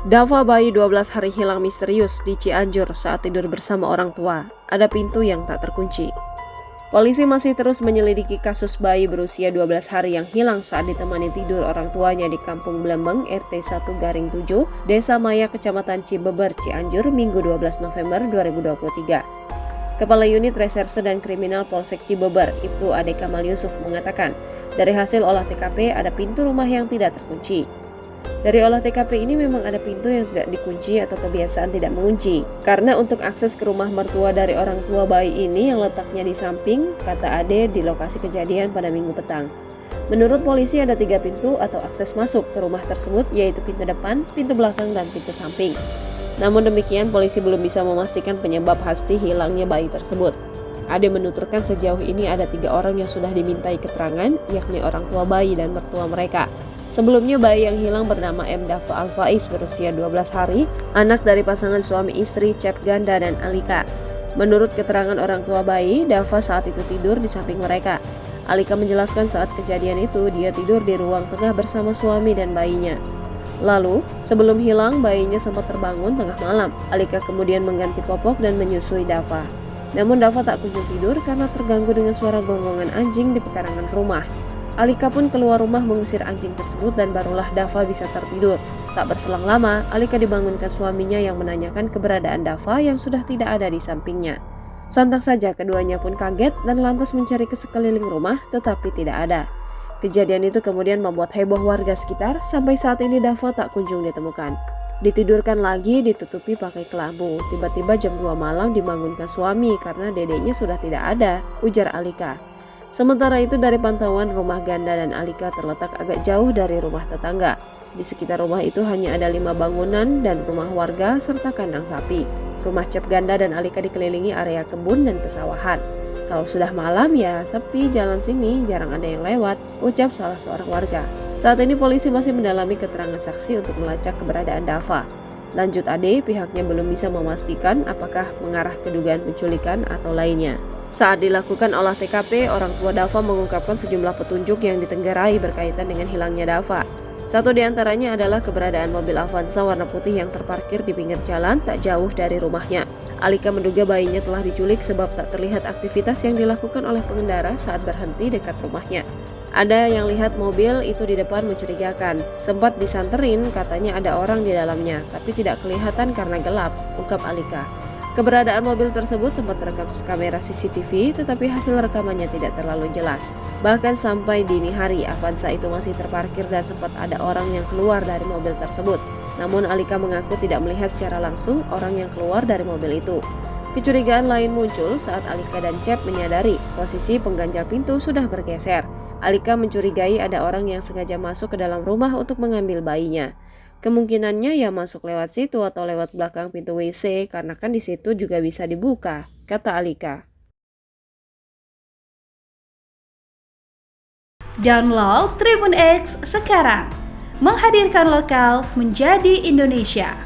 Dava, bayi 12 hari hilang misterius di Cianjur saat tidur bersama orang tua. Ada pintu yang tak terkunci. Polisi masih terus menyelidiki kasus bayi berusia 12 hari yang hilang saat ditemani tidur orang tuanya di Kampung Blembeng, RT 1/7, Desa Maya, Kecamatan Cibeber, Cianjur, Minggu 12 November 2023. Kepala Unit Reserse dan Kriminal Polsek Cibeber, Ibtu Ade Kamal Yusuf mengatakan, dari hasil olah TKP ada pintu rumah yang tidak terkunci. Dari olah TKP ini memang ada pintu yang tidak dikunci atau kebiasaan tidak mengunci. Karena untuk akses ke rumah mertua dari orang tua bayi ini yang letaknya di samping, kata Ade di lokasi kejadian pada Minggu petang. Menurut polisi ada 3 pintu atau akses masuk ke rumah tersebut, yaitu pintu depan, pintu belakang, dan pintu samping. Namun demikian, polisi belum bisa memastikan penyebab pasti hilangnya bayi tersebut. Ade menuturkan sejauh ini ada 3 orang yang sudah dimintai keterangan, yakni orang tua bayi dan mertua mereka. Sebelumnya bayi yang hilang bernama M. Dava Alfaiz berusia 12 hari, anak dari pasangan suami istri Cep Ganda dan Alika. Menurut keterangan orang tua bayi, Dava saat itu tidur di samping mereka. Alika menjelaskan saat kejadian itu dia tidur di ruang tengah bersama suami dan bayinya. Lalu, sebelum hilang, bayinya sempat terbangun tengah malam. Alika kemudian mengganti popok dan menyusui Dava. Namun Dava tak kunjung tidur karena terganggu dengan suara gonggongan anjing di pekarangan rumah. Alika pun keluar rumah mengusir anjing tersebut dan barulah Dava bisa tertidur. Tak berselang lama, Alika dibangunkan suaminya yang menanyakan keberadaan Dava yang sudah tidak ada di sampingnya. Sontak saja keduanya pun kaget dan lantas mencari ke sekeliling rumah tetapi tidak ada. Kejadian itu kemudian membuat heboh warga sekitar, sampai saat ini Dava tak kunjung ditemukan. Ditidurkan lagi ditutupi pakai kelambu. Tiba-tiba jam 2 malam dibangunkan suami karena dedeknya sudah tidak ada, ujar Alika. Sementara itu dari pantauan rumah Ganda dan Alika terletak agak jauh dari rumah tetangga. Di sekitar rumah itu hanya ada 5 bangunan dan rumah warga serta kandang sapi. Rumah Cep Ganda dan Alika dikelilingi area kebun dan pesawahan. Kalau sudah malam ya sepi jalan sini, jarang ada yang lewat, ucap salah seorang warga. Saat ini polisi masih mendalami keterangan saksi untuk melacak keberadaan Dava. Lanjut Ade, pihaknya belum bisa memastikan apakah mengarah ke dugaan penculikan atau lainnya. Saat dilakukan olah TKP, orang tua Dava mengungkapkan sejumlah petunjuk yang ditenggarai berkaitan dengan hilangnya Dava. Satu di antaranya adalah keberadaan mobil Avanza warna putih yang terparkir di pinggir jalan tak jauh dari rumahnya. Alika menduga bayinya telah diculik sebab tak terlihat aktivitas yang dilakukan oleh pengendara saat berhenti dekat rumahnya. Ada yang lihat mobil itu di depan mencurigakan. Sempat disanterin, katanya ada orang di dalamnya, tapi tidak kelihatan karena gelap, ungkap Alika. Keberadaan mobil tersebut sempat terekam kamera CCTV, tetapi hasil rekamannya tidak terlalu jelas. Bahkan sampai dini hari, Avanza itu masih terparkir dan sempat ada orang yang keluar dari mobil tersebut. Namun Alika mengaku tidak melihat secara langsung orang yang keluar dari mobil itu. Kecurigaan lain muncul saat Alika dan Cep menyadari posisi pengganjal pintu sudah bergeser. Alika mencurigai ada orang yang sengaja masuk ke dalam rumah untuk mengambil bayinya. Kemungkinannya ya masuk lewat situ atau lewat belakang pintu WC karena kan di situ juga bisa dibuka, kata Alika. Download Tribun X sekarang, menghadirkan lokal menjadi Indonesia.